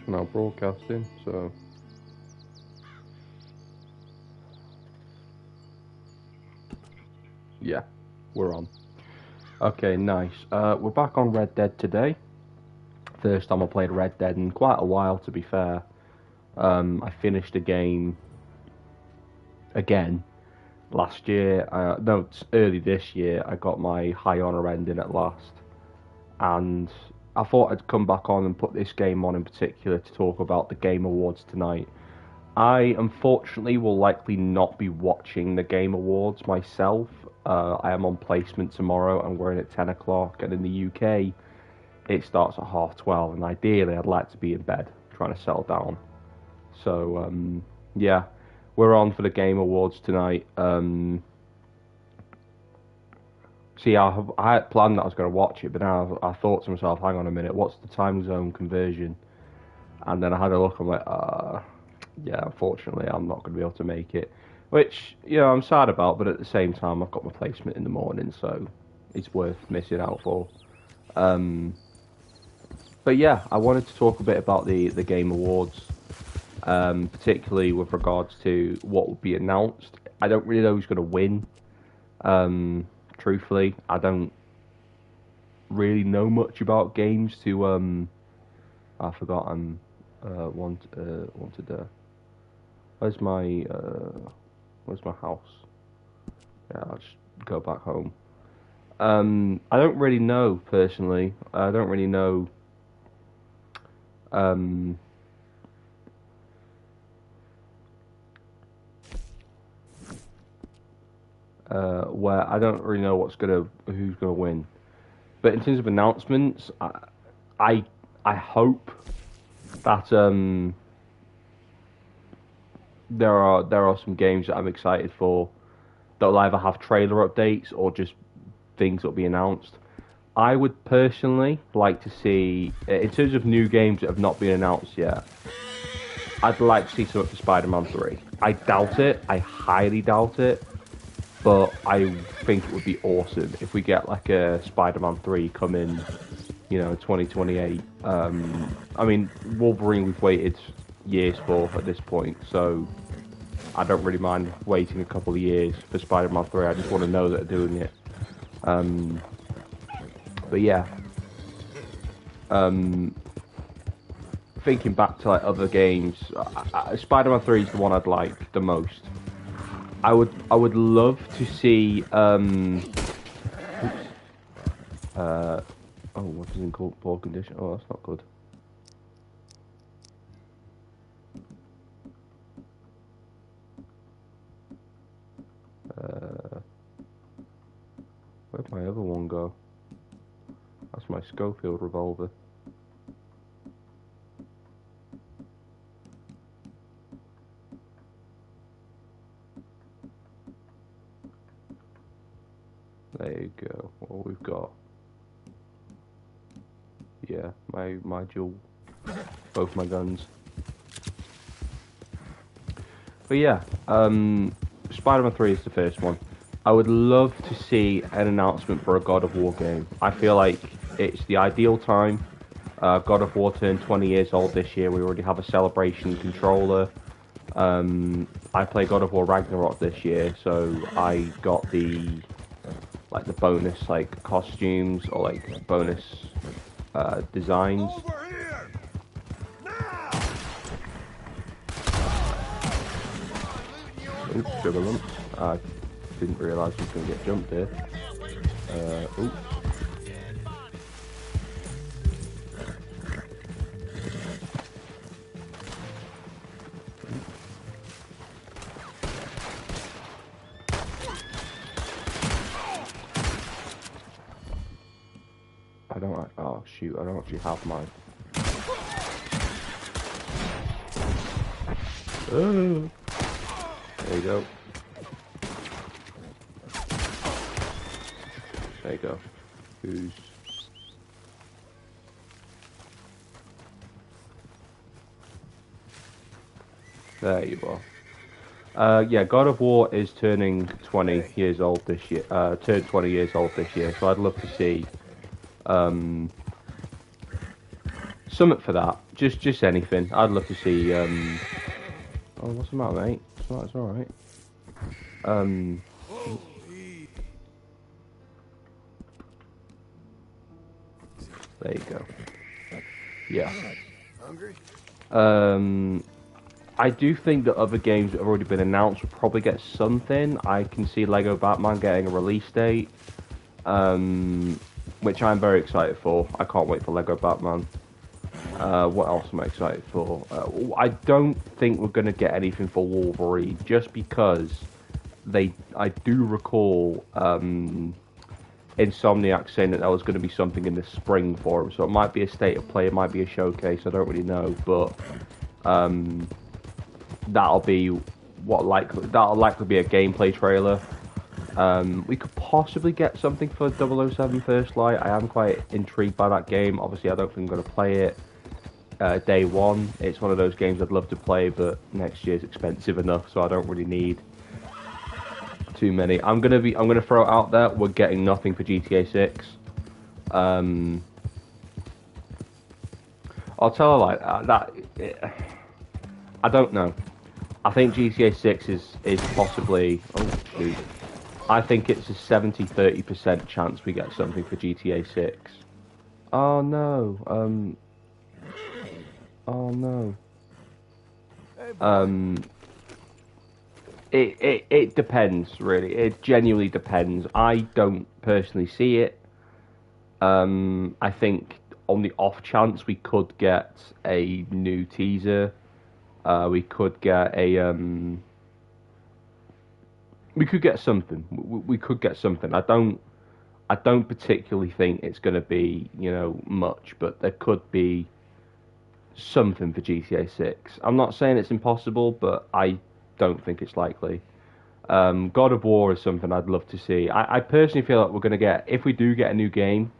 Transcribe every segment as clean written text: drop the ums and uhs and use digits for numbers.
We're now broadcasting, so... Yeah, we're on. Okay, nice. We're back on Red Dead today. First time I played Red Dead in quite a while, to be fair. I finished the game again last year. No, early this year. I got my High Honor ending at last. And I thought I'd come back on and put this game on in particular to talk about the Game Awards tonight. I unfortunately will likely not be watching the Game Awards myself. I am on placement tomorrow and we're in at 10 o'clock, and in the UK it starts at 12:30, and ideally I'd like to be in bed trying to settle down. So yeah, we're on for the Game Awards tonight. See, I had planned that I was going to watch it, but now I thought to myself, hang on a minute, what's the time zone conversion? And then I had a look, I'm like, yeah, unfortunately, I'm not going to be able to make it. Which, you know, I'm sad about, but at the same time, I've got my placement in the morning, so it's worth missing out for. But yeah, I wanted to talk a bit about the Game Awards, particularly with regards to what will be announced. I don't really know who's going to win. Truthfully, I don't really know much about games to, I forgot wanted to... Where's my house? Yeah, I'll just go back home. I don't really know, personally. I don't really know... where I don't really know who's gonna win. But in terms of announcements, I hope that there are some games that I'm excited for that will either have trailer updates or just things that will be announced. I would personally like to see, in terms of new games that have not been announced yet, I'd like to see something for Spider-Man 3. I doubt it. I highly doubt it. But I think it would be awesome if we get like a Spider-Man 3 coming, you know, 2028. I mean, Wolverine we've waited years for at this point, so I don't really mind waiting a couple of years for Spider-Man 3. I just want to know that they're doing it. But yeah, thinking back to like other games, Spider-Man 3 is the one I'd like the most. I would love to see oh, what is in poor condition? Oh, that's not good. Where'd my other one go? That's my Schofield revolver. There you go. What we've got. Yeah, my dual, both my guns. But yeah, Spider-Man 3 is the first one. I would love to see an announcement for a God of War game. I feel like it's the ideal time. God of War turned 20 years old this year. We already have a celebration controller. I play God of War Ragnarok this year, so I got the bonus costumes or like bonus designs. Oops, sugar lumps. I didn't realise I was going to get jumped here. Oops. Oh shoot, I don't actually have mine. Oh. There you go. There you go. Who's... There you are. Yeah, God of War is turning 20 years old this year. Turned 20 years old this year, so I'd love to see Something for that. Just anything. I'd love to see. Oh, what's the matter, mate? It's all right. There you go. Yeah. Hungry? I do think that other games that have already been announced will probably get something. I can see Lego Batman getting a release date, which I'm very excited for. I can't wait for Lego Batman. What else am I excited for? I don't think we're going to get anything for Wolverine, just because I do recall Insomniac saying that there was going to be something in the spring for him. So it might be a state of play, it might be a showcase, I don't really know, but that'll likely be a gameplay trailer. We could possibly get something for 007 First Light. I am quite intrigued by that game. Obviously, I don't think I'm going to play it day one. It's one of those games I'd love to play, but next year's expensive enough, so I don't really need too many. I'm gonna throw it out there. We're getting nothing for GTA 6. I'll tell her like that. I don't know. I think GTA 6 is possibly. Oh shoot. I think it's a 70-30% chance we get something for GTA 6. Oh no. Oh no. It depends, really. It genuinely depends. I don't personally see it. I think on the off chance we could get a new teaser, we could get a we could get something. We could get something. I don't particularly think it's going to be, much, but there could be something for GTA 6. I'm not saying it's impossible, but I don't think it's likely. God of War is something I'd love to see. I personally feel like we're going to get, if we do get a new game,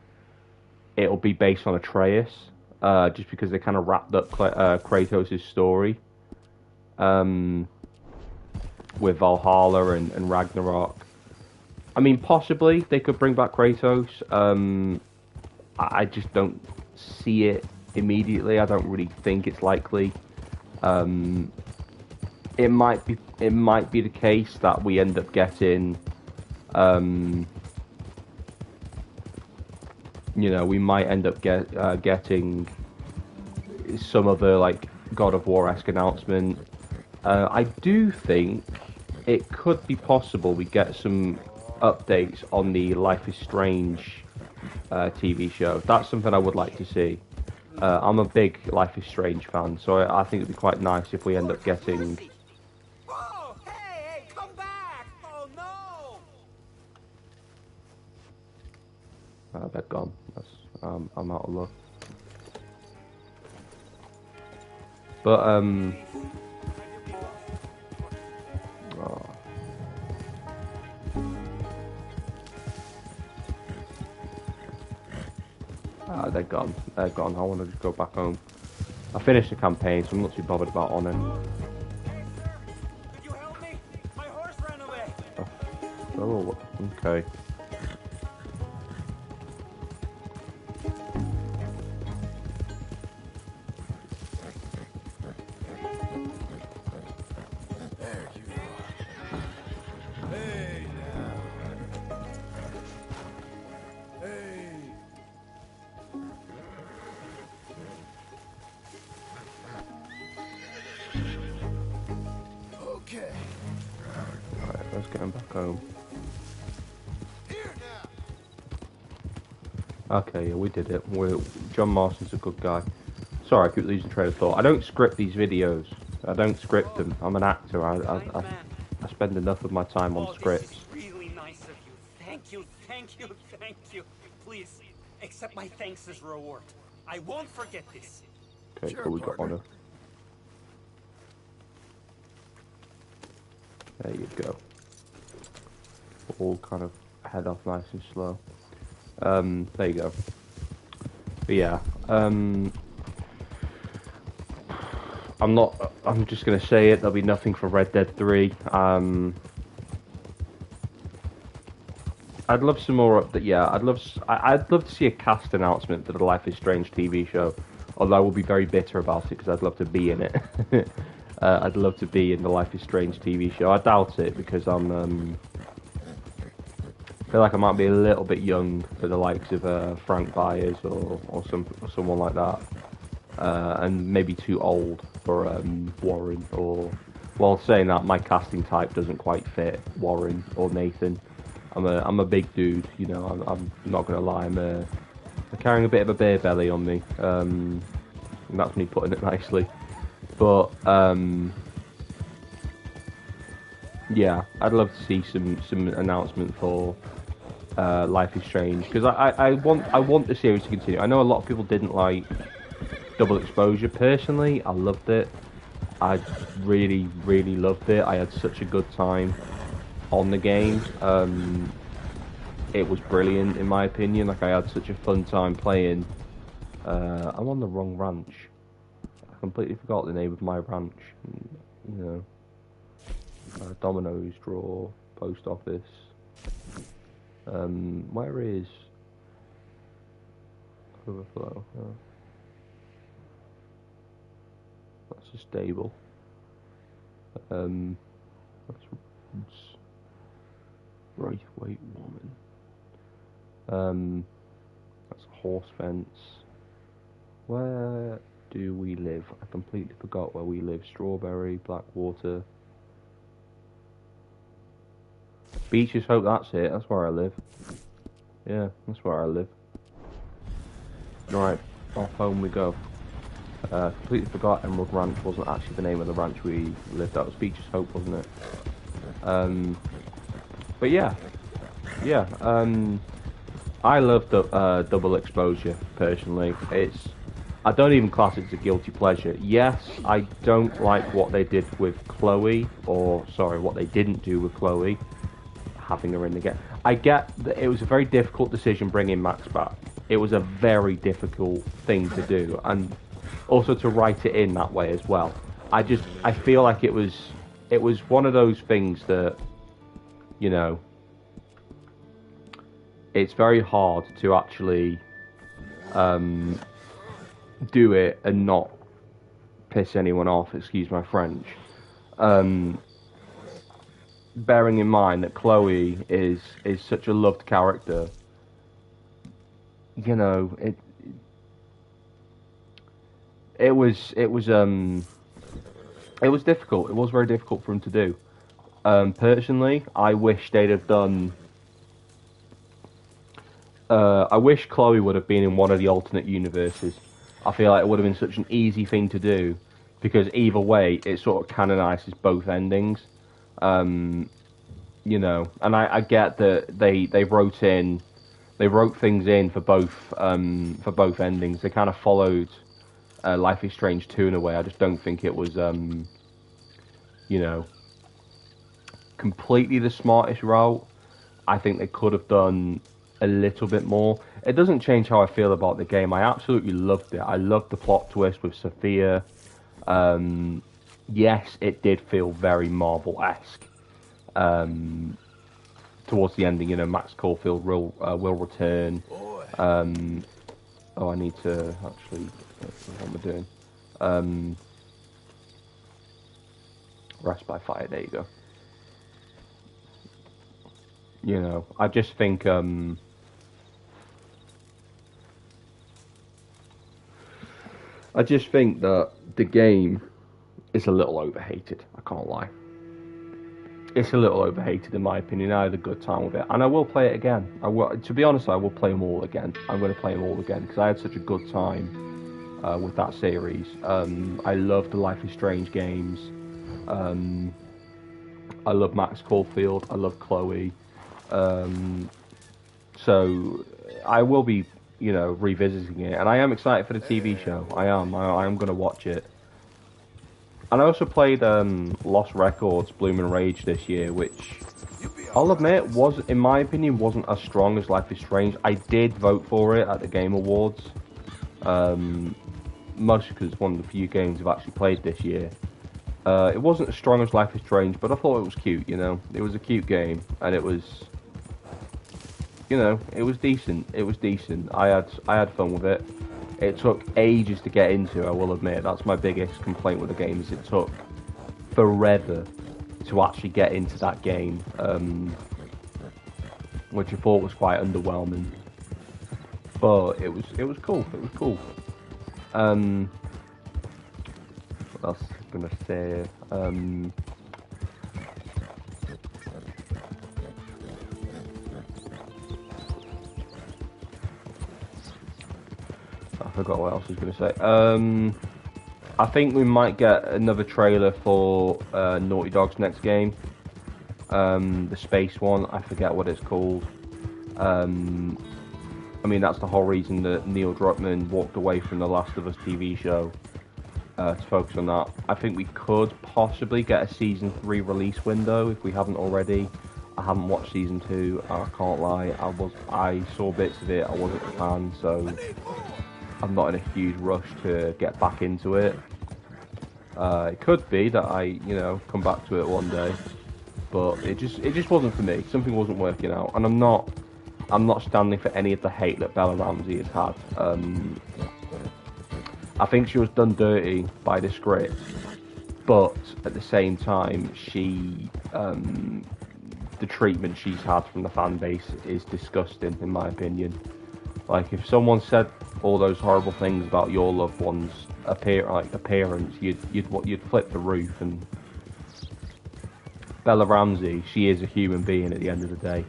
it'll be based on Atreus, just because they kind of wrapped up Kratos' story with Valhalla and Ragnarok. I mean, possibly they could bring back Kratos. I just don't see it immediately. I don't really think it's likely. It might be the case that we end up getting, we might end up getting some other like God of War-esque announcement. I do think it could be possible we get some updates on the Life is Strange TV show. That's something I would like to see. I'm a big Life is Strange fan, so I think it'd be quite nice if we end up getting. Whoa! Hey, come back! Oh no! They're gone. I'm out of luck. But oh. They're gone. They're gone. I want to just go back home. I finished the campaign, so I'm not too bothered about on it. Hey, sir! Could you help me? My horse ran away! Oh, okay. There you are. Hey, now. Hey. Okay. Alright, let's get him back home. Here now. Okay, yeah, we did it. John Marston's a good guy. Sorry, I keep losing train of thought. I don't script these videos. I don't script them. I'm an actor. I spend enough of my time on scripts. This is really nice of you. Thank you, thank you, thank you. Please, accept my thanks as reward. I won't forget this. Okay, Sure, cool, we got partner. honor. There you go. All kind of head off nice and slow. There you go. But yeah, I'm just gonna say it. There'll be nothing for Red Dead 3. I'd love some more. I'd love to see a cast announcement for the Life is Strange TV show. Although I will be very bitter about it because I'd love to be in it. I'd love to be in the Life is Strange TV show. I doubt it because I feel like I might be a little bit young for the likes of Frank Byers or someone like that, and maybe too old for Warren. Or, well, saying that, my casting type doesn't quite fit Warren or Nathan. I'm a big dude, you know. I'm not gonna lie. I'm carrying a bit of a beer belly on me. And that's me putting it nicely. But yeah, I'd love to see some announcement for Life is Strange because I want the series to continue. I know a lot of people didn't like Double Exposure. Personally, I loved it. I really loved it. I had such a good time on the game. It was brilliant in my opinion. Like, I had such a fun time playing. I'm on the wrong ranch. I completely forgot the name of my ranch. You know, Domino's, draw, post office. Where is Overflow? Oh. That's a stable. That's right weight woman. That's a horse fence. Where do we live? I completely forgot where we live. Strawberry, Blackwater. Beaches Hope, that's it. That's where I live. Yeah, that's where I live. Right, off home we go. Completely forgot Emerald Ranch wasn't actually the name of the ranch we lived at. It was Beaches Hope, wasn't it? But yeah. I love the Double Exposure, personally. I don't even class it as a guilty pleasure. Yes, I don't like what they did with Chloe, or, sorry, what they didn't do with Chloe, having her in the game. I get that it was a very difficult decision bringing Max back. It was a very difficult thing to do, and also to write it in that way as well. I feel like it was one of those things that, you know, it's very hard to actually do it and not piss anyone off, excuse my French. Bearing in mind that Chloe is such a loved character, you know, it was difficult. It was very difficult for him to do. Personally, I wish they'd have done. I wish Chloe would have been in one of the alternate universes. I feel like it would have been such an easy thing to do, because either way, it sort of canonizes both endings. You know, and I get that they wrote things in for both endings. They kind of followed Life is Strange 2 in a way. I just don't think it was you know, completely the smartest route. I think they could have done a little bit more. It doesn't change how I feel about the game. I absolutely loved it. I loved the plot twist with Sophia. Yes, it did feel very Marvel-esque. Towards the ending, you know, Max Caulfield will return. Oh, I need to actually. What am I doing? Rest by Fire. There you go. You know, I just think that the game is a little overhated. I can't lie. It's a little overhated in my opinion. I had a good time with it, and I will play it again. To be honest, I will play them all again. I'm going to play them all again because I had such a good time with that series. I love the Life is Strange games. I love Max Caulfield. I love Chloe. So I will be, you know, revisiting it, and I am excited for the TV show. I am going to watch it. And I also played Lost Records Bloom & Rage this year, which I'll admit in my opinion, wasn't as strong as Life is Strange. I did vote for it at the Game Awards, mostly because it's one of the few games I've actually played this year. It wasn't as strong as Life is Strange, but I thought it was cute. You know, it was a cute game, and it was, you know, it was decent. It was decent. I had fun with it. It took ages to get into, I will admit. That's my biggest complaint with the game, is it took forever to actually get into that game, which I thought was quite underwhelming. But it was cool. It was cool. What else was I gonna say? I forgot what else I was gonna say. I think we might get another trailer for Naughty Dog's next game. The space one, I forget what it's called. I mean, that's the whole reason that Neil Druckmann walked away from the Last of Us TV show, to focus on that. I think we could possibly get a Season 3 release window if we haven't already. I haven't watched Season 2, I can't lie. I saw bits of it, I wasn't a fan, so I'm not in a huge rush to get back into it. It could be that I, come back to it one day, but it just wasn't for me. Something wasn't working out, and I'm not standing for any of the hate that Bella Ramsey has had. I think she was done dirty by the script, but at the same time, the treatment she's had from the fan base is disgusting, in my opinion. Like, if someone said all those horrible things about your loved one's appearance, you'd flip the roof. And Bella Ramsey, she is a human being at the end of the day.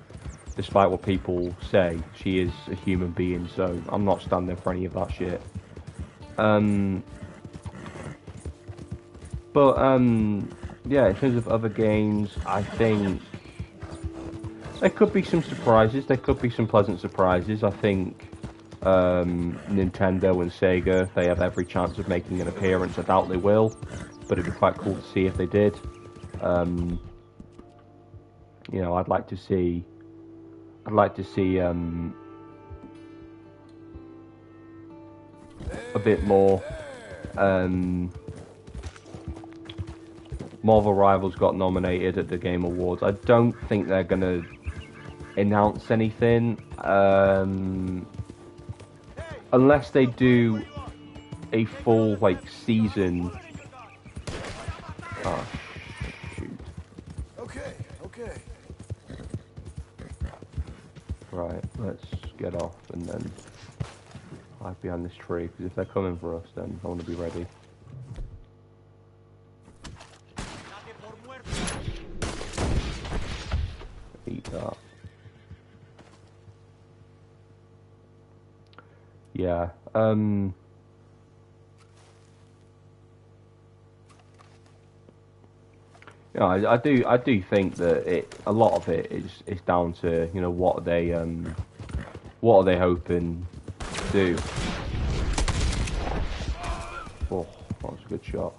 Despite what people say, she is a human being, so I'm not standing for any of that shit. Yeah, in terms of other games, I think there could be some surprises. There could be some pleasant surprises. I think Nintendo and Sega, they have every chance of making an appearance. I doubt they will, but it'd be quite cool to see if they did. I'd like to see a bit more. Marvel Rivals got nominated at the Game Awards. I don't think they're gonna announce anything, unless they do a full season. Oh shoot. Okay. Right, let's get off and then hide behind this tree, because if they're coming for us, then I want to be ready. Eat that. Yeah, I do think that a lot of it is down to what are they hoping to do. Oh, that was a good shot.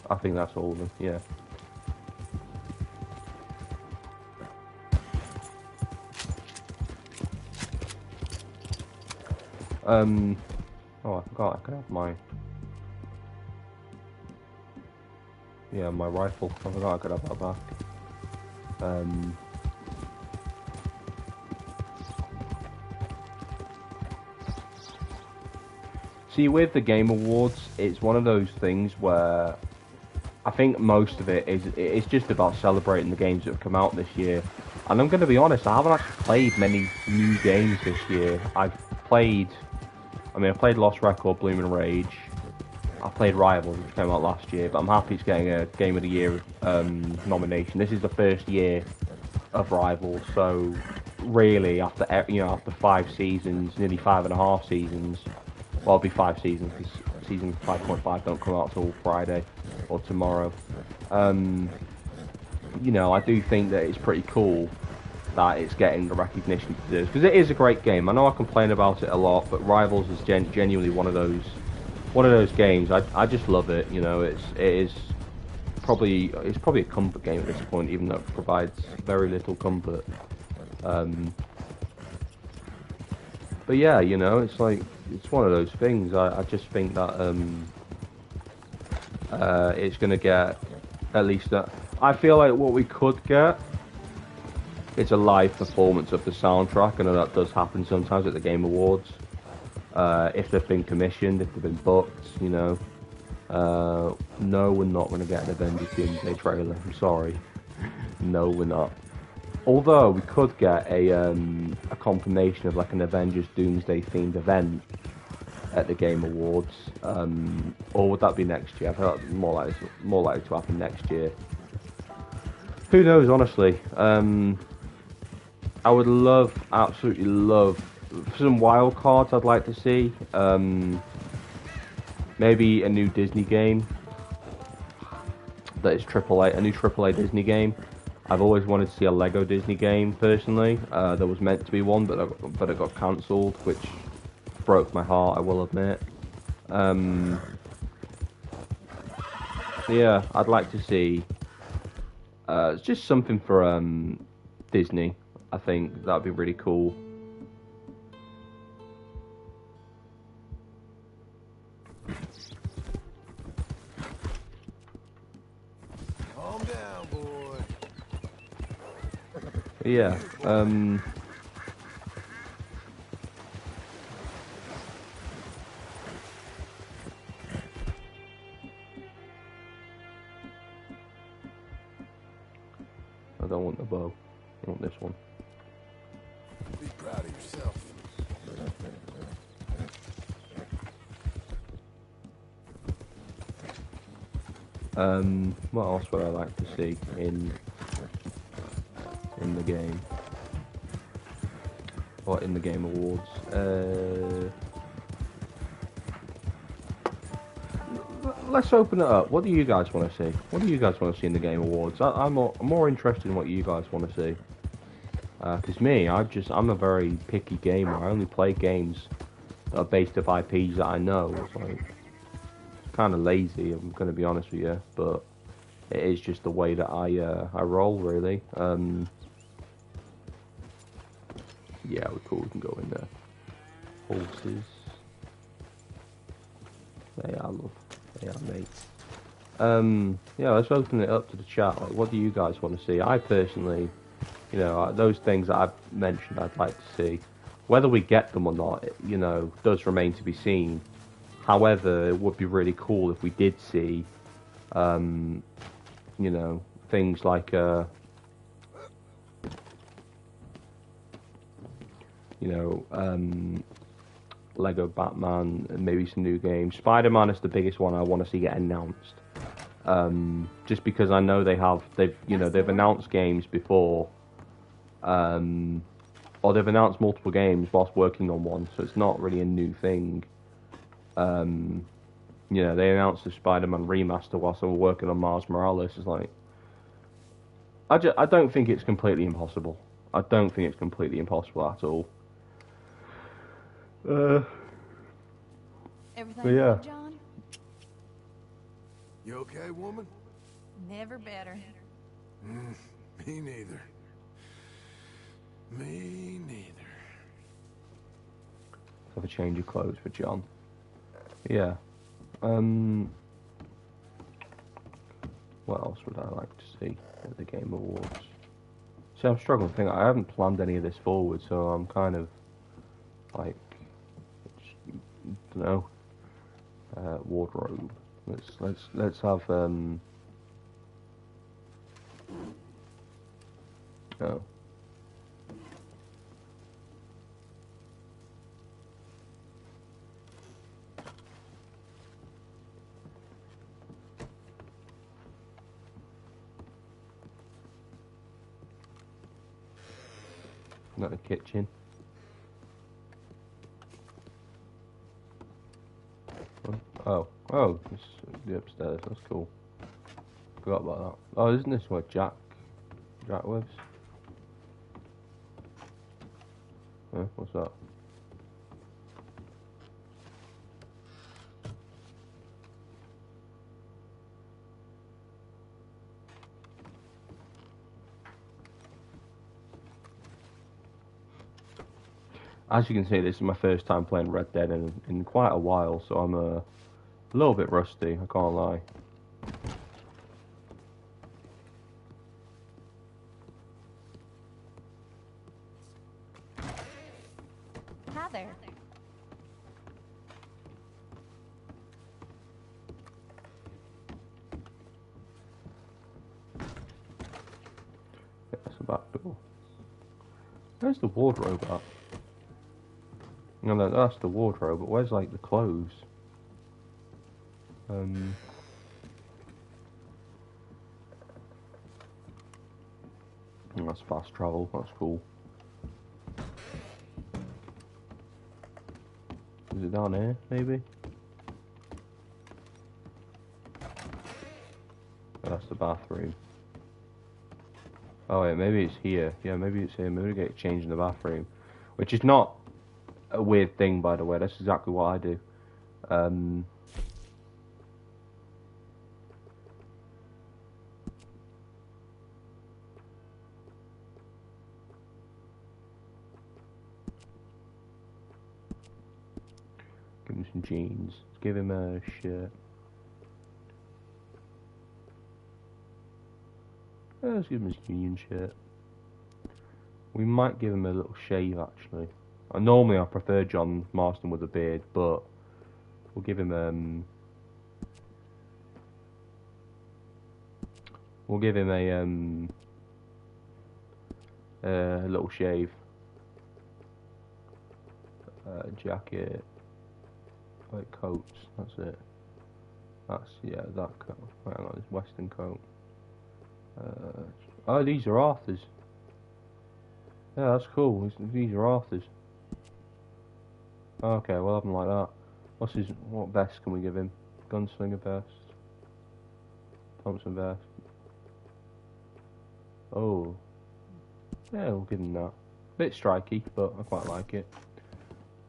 I think that's all of them, yeah. Oh, I forgot, I could have my rifle. I forgot I could have that back. See, with the Game Awards, it's one of those things where I think most of it's just about celebrating the games that have come out this year. And I'm going to be honest, I haven't actually played many new games this year. I played Lost Record, Bloom and Rage. I played Rivals, which came out last year, but I'm happy it's getting a Game of the Year nomination. This is the first year of Rivals, so really after 5 seasons, nearly 5.5 seasons, well, it'll be 5 seasons because season 5.5 don't come out till Friday or tomorrow. I do think that it's pretty cool that it's getting the recognition it deserves, because it is a great game. I know I complain about it a lot, but Rivals is genuinely one of those games. I just love it. It's probably a comfort game at this point, even though it provides very little comfort. But yeah, you know, it's like it's one of those things. I just think that it's gonna get at least that. I feel like what we could get is a live performance of the soundtrack. I know that does happen sometimes at the Game Awards. If they've been commissioned, if they've been booked, you know. No, we're not gonna get an Avengers Doomsday trailer. I'm sorry. No, we're not. Although we could get a confirmation of like an Avengers Doomsday themed event at the Game Awards, or would that be next year? I feel like more likely to happen next year. Who knows? Honestly, I would love, absolutely love, some wild cards. I'd like to see maybe a new Disney game that is AAA, a new AAA Disney game. I've always wanted to see a Lego Disney game personally. There was meant to be one, but it got cancelled, which broke my heart, I will admit. Yeah, I'd like to see it's just something for Disney. I think that'd be really cool. Calm down, boy. Yeah. I don't want the bow. I want this one. Be proud of yourself. What else would I like to see in the game? Or in the Game Awards? Let's open it up. What do you guys want to see? What do you guys want to see in the Game Awards? I'm more interested in what you guys want to see. Because me, I'm a very picky gamer. I only play games that are based off IPs that I know. It's like kind of lazy. I'm going to be honest with you, but it is just the way that I roll, really. Yeah, we're cool. We can go in there. Horses. They are love. They are mates. Yeah, let's open it up to the chat. Like, what do you guys want to see? I personally, you know, those things that I've mentioned, I'd like to see. Whether we get them or not, you know, does remain to be seen. However, it would be really cool if we did see, you know, things like, you know, Lego Batman, and maybe some new games. Spider-Man is the biggest one I want to see get announced. Just because I know they've announced games before, or they've announced multiple games whilst working on one, so it's not really a new thing. You know, they announced the Spider-Man remaster whilst they were working on Miles Morales. It's like, I don't think it's completely impossible. I don't think it's completely impossible at all. Everything But yeah. good, John? You okay, woman? Never better. Me neither. Me neither. Have a change of clothes for John. Yeah. What else would I like to see at the Game Awards? See, I'm struggling to think. I haven't planned any of this forward, so I'm kind of like, don't know. Wardrobe. Let's have oh. Not the kitchen. Oh, it's the upstairs. That's cool. Forgot about that. Oh, isn't this where Jack lives? What's that? As you can see, this is my first time playing Red Dead in quite a while, so I'm a little bit rusty, I can't lie. Hi there. That's the back door. Where's the wardrobe at? No, that's the wardrobe, but where's like the clothes? That's fast travel, that's cool. Is it down here, maybe? Oh, that's the bathroom. Oh wait, maybe it's here. Yeah, maybe it's here. Maybe we get changed in the bathroom. Which is not a weird thing, by the way. That's exactly what I do. Give him some jeans. Let's give him a shirt. Let's give him his union shirt. We might give him a little shave, actually. Normally I prefer John Marston with a beard, but we'll give him a little shave. Jacket, white coats. That's it. That's that coat. Hang on, this Western coat. Oh, these are Arthur's. Yeah, that's cool. These are Arthur's. Okay, we'll have him like that. What vest can we give him? Gunslinger vest. Thompson vest. Oh. Yeah, we'll give him that. Bit striky, but I quite like it.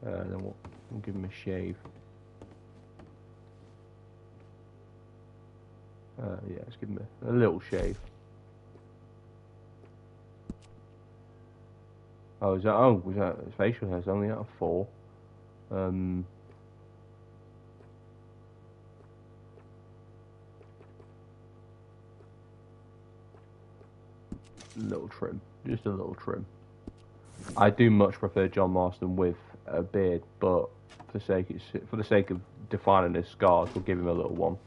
Then we'll give him a shave. Yeah, let's give him a little shave. Oh, was that his facial hair's only out of 4? Little trim, just a little trim. I do much prefer John Marston with a beard, but for the sake of defining his scars, we'll give him a little one.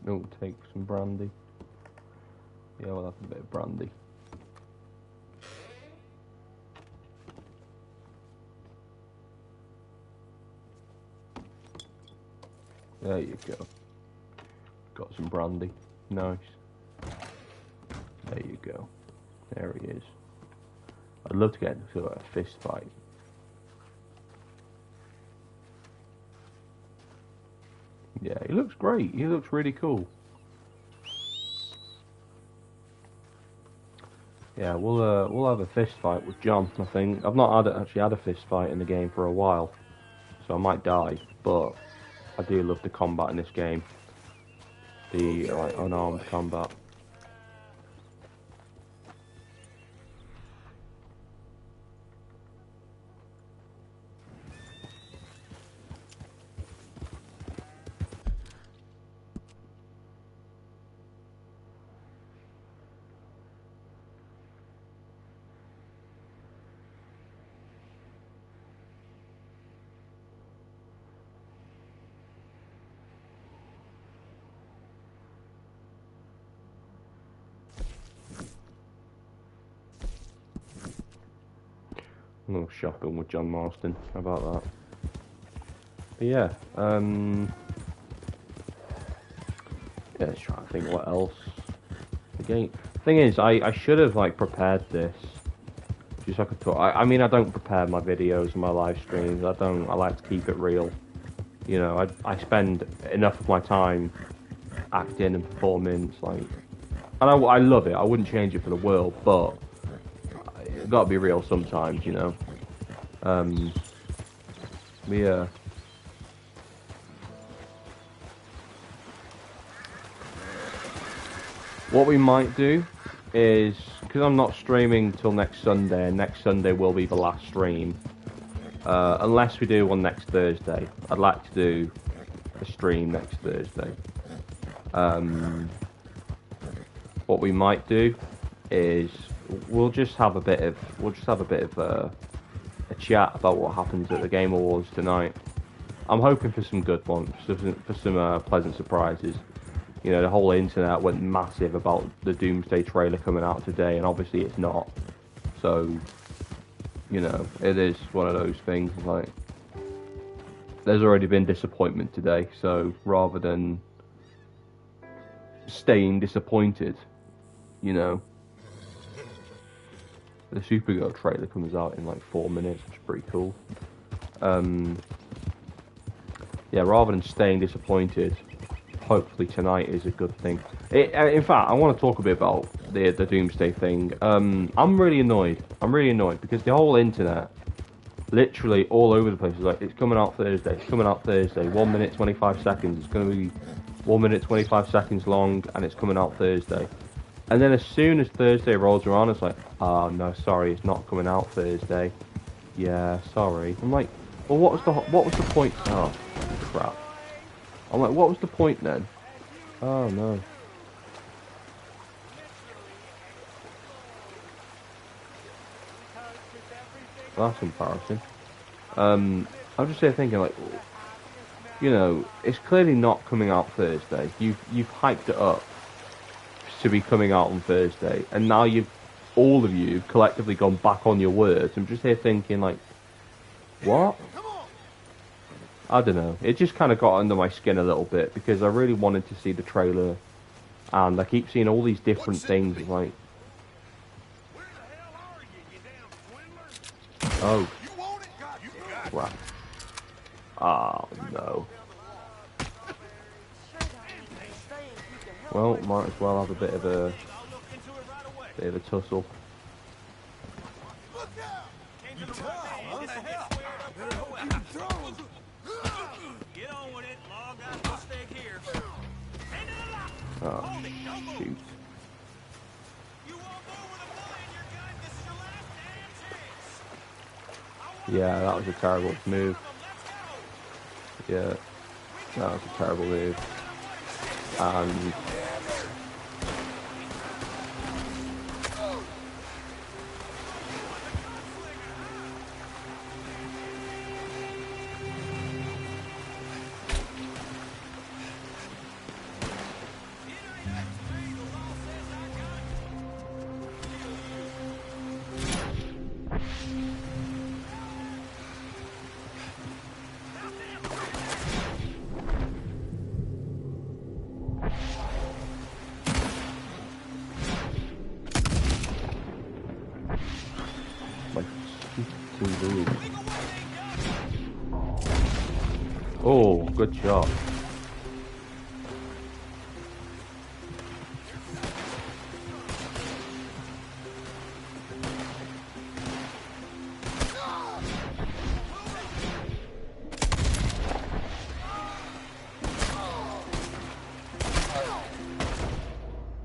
We'll take some brandy. Yeah, we'll have a bit of brandy. There you go. Got some brandy. Nice. There you go. There he is. I'd love to get into a fist fight. Yeah, he looks great. He looks really cool. Yeah, we'll have a fist fight with John. I think I've not actually had a fist fight in the game for a while, so I might die. But I do love the combat in this game. The like unarmed combat. A little shopping with John Marston. How about that? But yeah, yeah, let's try to think what else. The game. Thing is, I should have like prepared this. Just so I could talk. I mean, I don't prepare my videos and my live streams. I like to keep it real. You know, I spend enough of my time acting and performing. Like, and I love it. I wouldn't change it for the world, but got to be real sometimes, you know. Yeah. What we might do is, because I'm not streaming till next Sunday, and next Sunday will be the last stream, unless we do one next Thursday. I'd like to do a stream next Thursday. What we might do is we'll just have a bit of a chat about what happens at the Game Awards tonight. I'm hoping for some good ones, for some pleasant surprises. You know, the whole internet went massive about the Doomsday trailer coming out today, and obviously it's not. So, you know, it is one of those things, like, there's already been disappointment today, so rather than staying disappointed, you know, the Supergirl trailer comes out in like 4 minutes, which is pretty cool. Yeah, rather than staying disappointed, hopefully tonight is a good thing. In fact, I want to talk a bit about the Doomsday thing. I'm really annoyed. Because the whole internet, literally all over the place, is like, it's coming out Thursday. 1 minute 25 seconds. It's going to be 1 minute 25 seconds long, and it's coming out Thursday. And then as soon as Thursday rolls around, it's like, oh no, sorry, it's not coming out Thursday. Yeah, sorry. I'm like, well, what was the point? Oh, crap. I'm like, what was the point then? Oh no. That's embarrassing. I'm just here thinking, like, you know, it's clearly not coming out Thursday. You've hyped it up to be coming out on Thursday, and now all of you collectively gone back on your words. I'm just here thinking, like, what? I don't know. It just kind of got under my skin a little bit, because I really wanted to see the trailer, and I keep seeing all these different things, like, oh, crap. Oh, no. Well, might as well have a bit of a tussle. Oh, shoot. Yeah, that was a terrible move. Yeah, that was a terrible move. And oh, good job.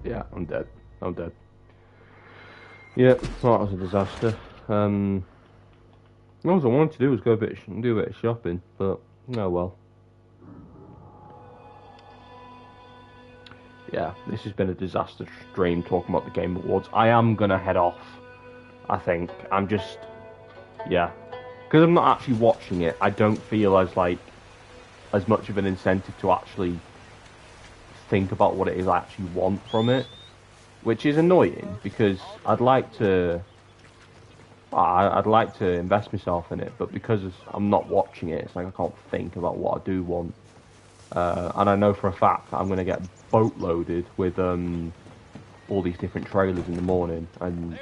Yeah, I'm dead. Yeah, that was a disaster. All I wanted to do was do a bit of shopping, but oh well. Yeah, this has been a disaster stream talking about the Game Awards. I am gonna head off, I think. I'm just, yeah, because I'm not actually watching it. I don't feel as much of an incentive to actually think about what it is I actually want from it, which is annoying, because I'd like to invest myself in it, but because I'm not watching it, it's like I can't think about what I do want. And I know for a fact I'm going to get boatloaded with all these different trailers in the morning, and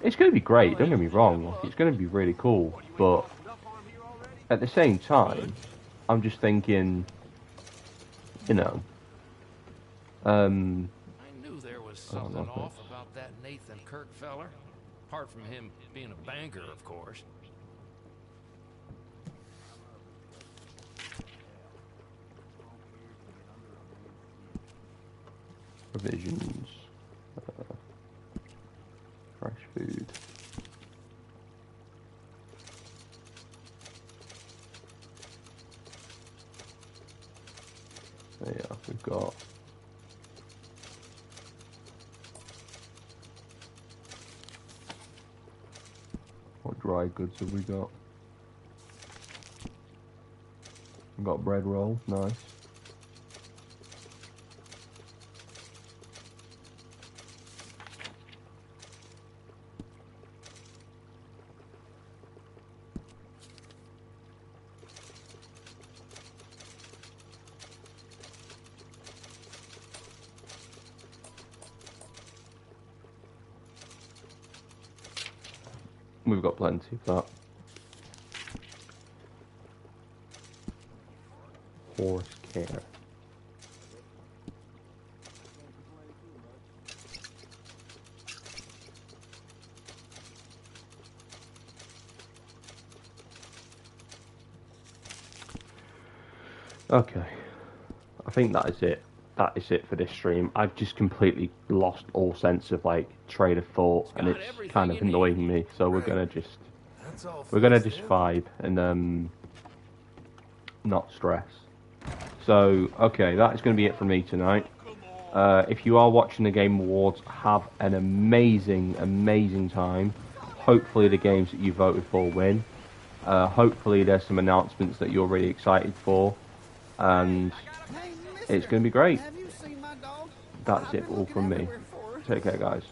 it's going to be great, don't get me wrong, it's going to be really cool, but at the same time, I'm just thinking, you know, I knew there was something off about that Nathan Kirk feller. Apart from him being a banker, of course. Provisions. Fresh food. There you are, we've got what dry goods have we got? We've got bread roll, nice. We've got plenty of that. Horse care. Okay. I think that is it. That is it for this stream. I've just completely lost all sense of like train of thought, and it's kind of annoying me. So we're gonna just vibe and not stress. So okay, that is gonna be it for me tonight. If you are watching the Game Awards, have an amazing time. Hopefully the games that you voted for win. Hopefully there's some announcements that you're really excited for, and it's going to be great. That's it all from me. Take care, guys.